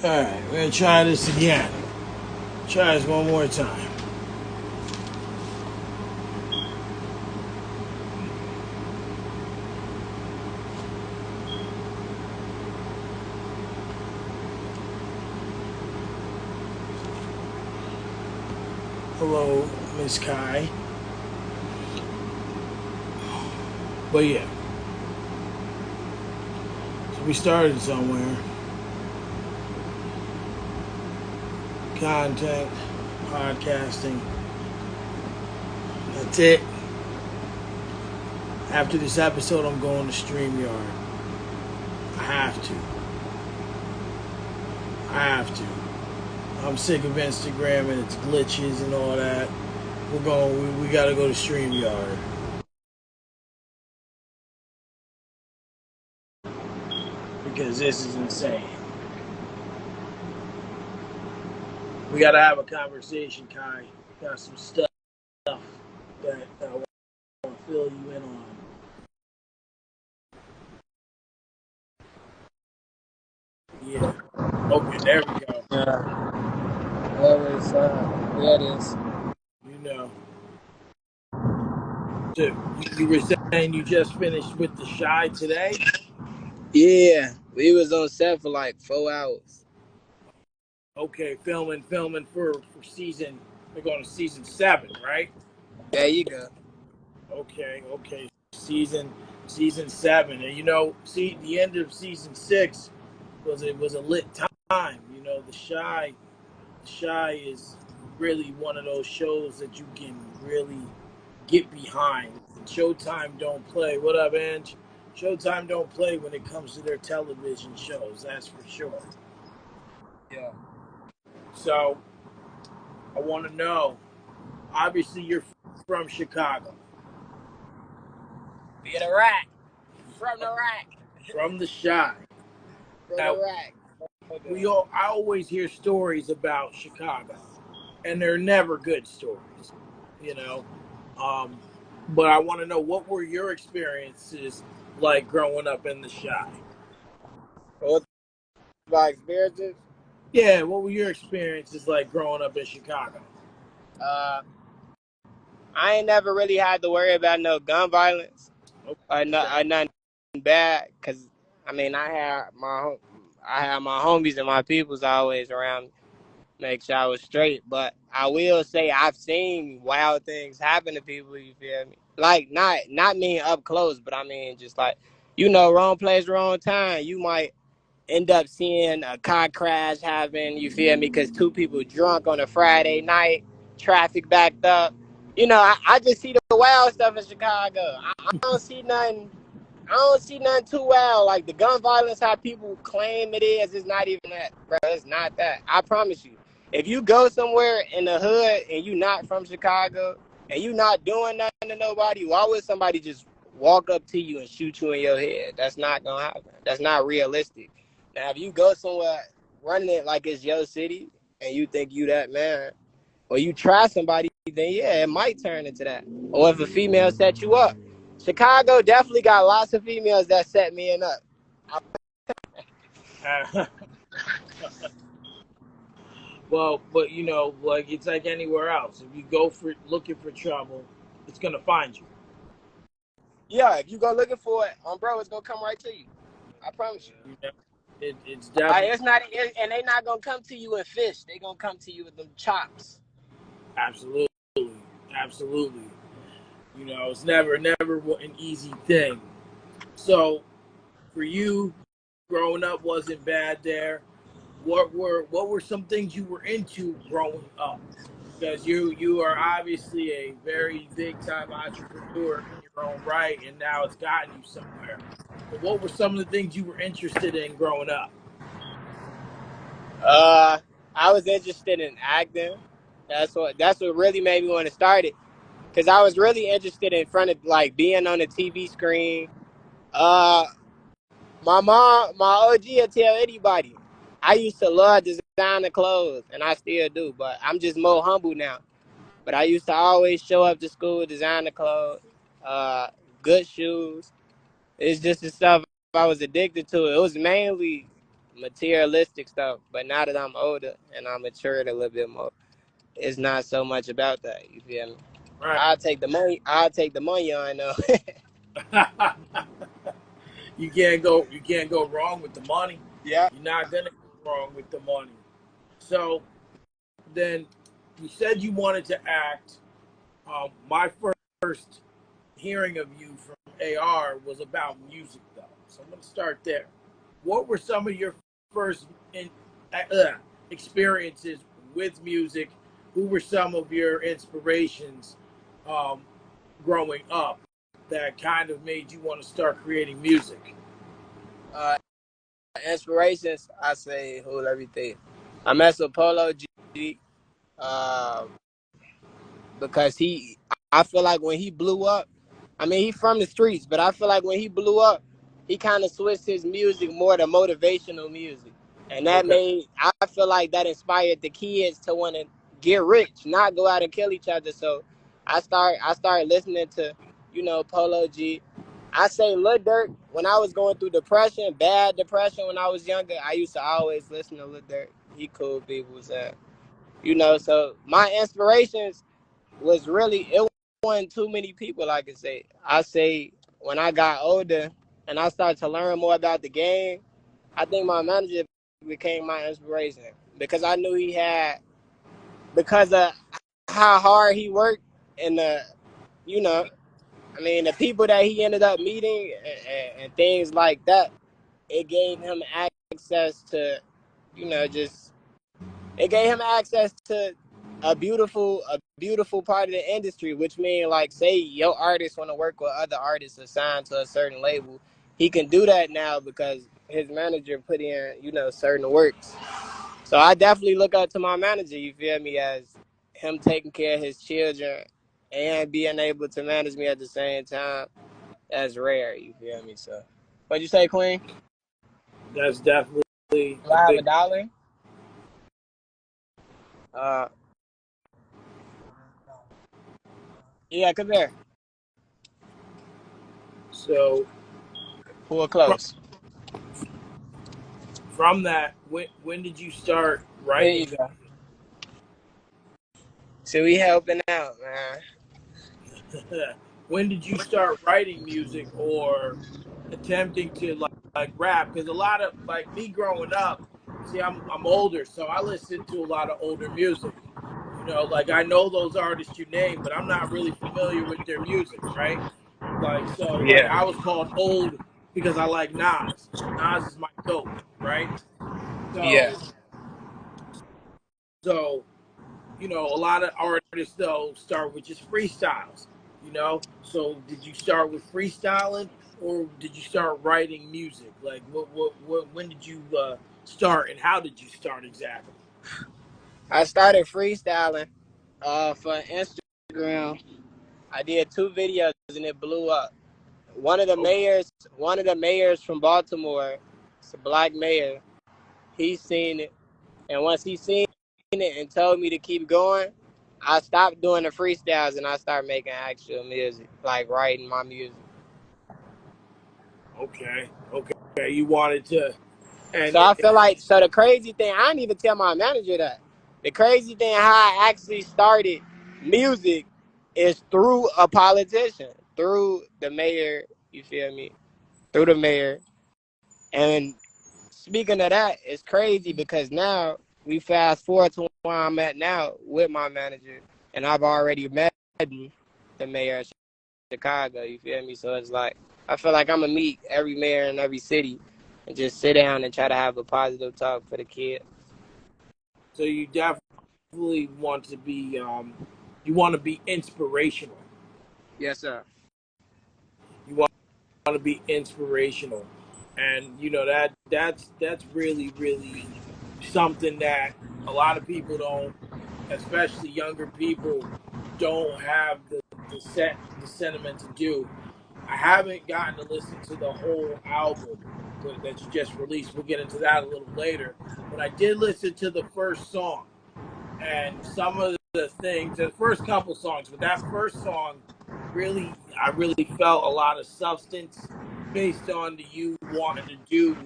Alright, we're gonna try this again. Try this one more time. Hello, Miss Kai. But yeah. So we started somewhere. Content, podcasting. That's it. After this episode, I'm going to StreamYard. I have to. I have to. I'm sick of Instagram and its glitches and all that. We gotta go to StreamYard. Because this is insane. We gotta have a conversation, Kai. Got some stuff that I want to fill you in on. Yeah. Okay, there we go. Whatever it's there it is. You know. So you were saying you just finished with the Shy today? Yeah, we was on set for like 4 hours. Okay, filming for season. We're going to season 7, right? There you go. Okay. Season 7, and see the end of season 6 was a lit time. The Shy is really one of those shows that you can really get behind. Showtime don't play. What up, Ange? Showtime don't play when it comes to their television shows. That's for sure. Yeah. So I want to know. Obviously, you're from Chicago. Be the rack. From the rack. From the Shy. From Now, the rack. I always hear stories about Chicago, and they're never good stories, you know. Um, but I want to know, what were your experiences like growing up in the Shy? What's my experiences? Yeah, what were your experiences like growing up in Chicago? I ain't never really had to worry about no gun violence or nothing bad. Cause I mean, I had my homies and my peoples always around me, make sure I was straight. But I will say I've seen wild things happen to people. You feel me? Like not mean up close, but I mean just like wrong place, wrong time. You might end up seeing a car crash happen. You feel me? Because two people drunk on a Friday night, traffic backed up. I just see the wild stuff in Chicago. I don't see nothing. I don't see nothing too wild. Like the gun violence, how people claim it is, it's not even that, bro. It's not that. I promise you. If you go somewhere in the hood and you not from Chicago and you not doing nothing to nobody, why would somebody just walk up to you and shoot you in your head? That's not gonna happen. That's not realistic. Now, if you go somewhere running it like it's your city and you think you that man, or you try somebody, then yeah, it might turn into that. Or if a female set you up. Chicago definitely got lots of females that set me up. Well, but like it's like anywhere else. If you go for looking for trouble, it's gonna find you. Yeah, if you go looking for it, bro, it's gonna come right to you. I promise you. It's definitely It's not, and they not gonna come to you in fish. They gonna come to you with them chops. absolutely, absolutely. It's never an easy thing. So, for you, growing up wasn't bad there. What were some things you were into growing up? Because you are obviously a very big time entrepreneur in your own right, and now it's gotten you somewhere. But what were some of the things you were interested in growing up? I was interested in acting. That's what really made me want to start it. Cause I was really interested in front of like being on the TV screen. Uh, my OG will tell anybody. I used to love designer clothes, and I still do, but I'm just more humble now. But I used to always show up to school with designer clothes, uh, good shoes. It's just the stuff I was addicted to. It was mainly materialistic stuff. But now that I'm older and I'm matured a little bit more, it's not so much about that. You feel me? Right. I'll take the money. I'll take the money on though. You can't go wrong with the money. Yeah. You're not gonna go wrong with the money. So then you said you wanted to act. My first hearing of you from AR was about music, though. So I'm going to start there. What were some of your first experiences with music? Who were some of your inspirations um, growing up that kind of made you want to start creating music? Uh, Inspirations. I say hold everything. I mess with Polo G. Uh, because I feel like when he blew up, I mean, he from the streets, but I feel like when he blew up, he kind of switched his music more to motivational music. And that Okay. made, I feel like that inspired the kids to want to get rich, not go out and kill each other. So I started listening to, Polo G. I say Lil Durk, when I was going through depression, bad depression when I was younger, I used to always listen to Lil Durk. He cool people, so, so my inspirations was really, it wasn't too many people I could say. I say when I got older and I started to learn more about the game, I think my manager became my inspiration because I knew he had, because of how hard he worked and you know I mean the people that he ended up meeting and things like that. It gave him access to, just, it gave him access to a beautiful part of the industry, which means, like, say your artist want to work with other artists assigned to a certain label, he can do that now because his manager put in, certain works. So I definitely look up to my manager, you feel me, as him taking care of his children and being able to manage me at the same time. That's rare, you feel me. So what'd you say, Queen? That's definitely Do a I have a big. dollar? uh yeah, come here. So Pull from, close. from that, when did you start Here you writing go. So we helping out, man. when did you start writing music or attempting to like rap? Because a lot of like me growing up, see, I'm older, so I listen to a lot of older music. Like I know those artists you name, but I'm not really familiar with their music, right? Like so, like Yeah. I was called old because I like Nas. Nas is my goat, right? Yeah. So, so a lot of artists though start with just freestyles. So did you start with freestyling or did you start writing music? Like when did you start and how did you start exactly? I started freestyling for Instagram. I did 2 videos and it blew up. One of the Okay. mayors, one of the mayors from Baltimore, it's a black mayor. He seen it, and once he seen it and told me to keep going, I stopped doing the freestyles and I started making actual music, like writing my music. Okay. Okay. You wanted to and So I feel like, so the crazy thing, I didn't even tell my manager that. The crazy thing, how I actually started music is through a politician, through the mayor, you feel me? Through the mayor. And speaking of that, it's crazy because now we fast forward to where I'm at now with my manager, and I've already met the mayor of Chicago, you feel me? So it's like, I feel like I'm going to meet every mayor in every city and just sit down and try to have a positive talk for the kid. so you definitely want to be inspirational. Yes, sir. You want to be inspirational. And that's really something that a lot of people don't, especially younger people, don't have the sentiment to do. I haven't gotten to listen to the whole album that you just released. We'll get into that a little later. But I did listen to the first song and some of the things, the first couple songs, but that first song I really felt a lot of substance based on the you wanting to do.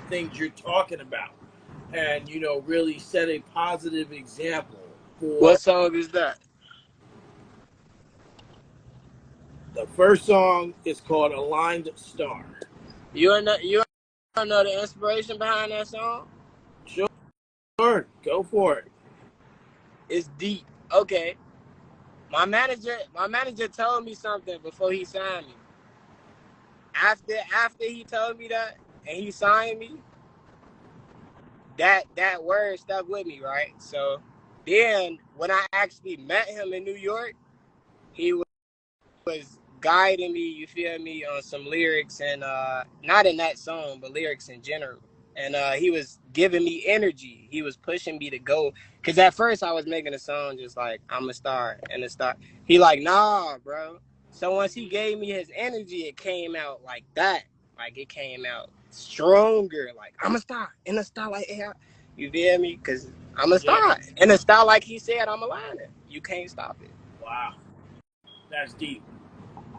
things you're talking about, and really set a positive example for What song is that? the first song is called Aligned Star. You know the inspiration behind that song? Sure, go for it. It's deep. Okay. My manager told me something before he signed me. After he told me that and he signed me, that word stuck with me, right? So then when I actually met him in New York, he was guiding me, you feel me, on some lyrics, and not in that song, but lyrics in general. And he was giving me energy. He was pushing me to go. Cause at first I was making a song just like I'm a star and a star. He like, nah, bro. So once he gave me his energy, it came out like that. Like it came out stronger. Like I'm a star in a star like yeah. You feel me? Cause I'm a Yeah. star in a star like he said. I'm a liner. You can't stop it. Wow, that's deep.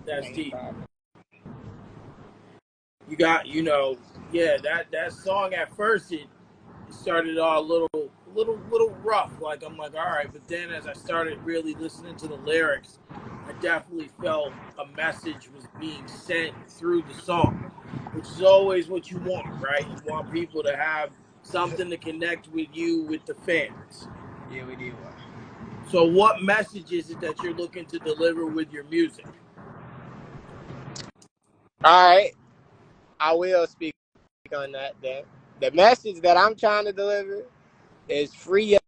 That's Can't deep. stop it. You got, yeah, that song at first it started all a little rough. Like I'm like, all right, but then as I started really listening to the lyrics, I definitely felt a message was being sent through the song, which is always what you want, right? You want people to have something to connect with you with the fans. Yeah, we did one. So what message is it that you're looking to deliver with your music? All right, I will speak on that then. The message that I'm trying to deliver is free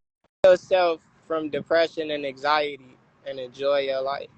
yourself from depression and anxiety and enjoy your life.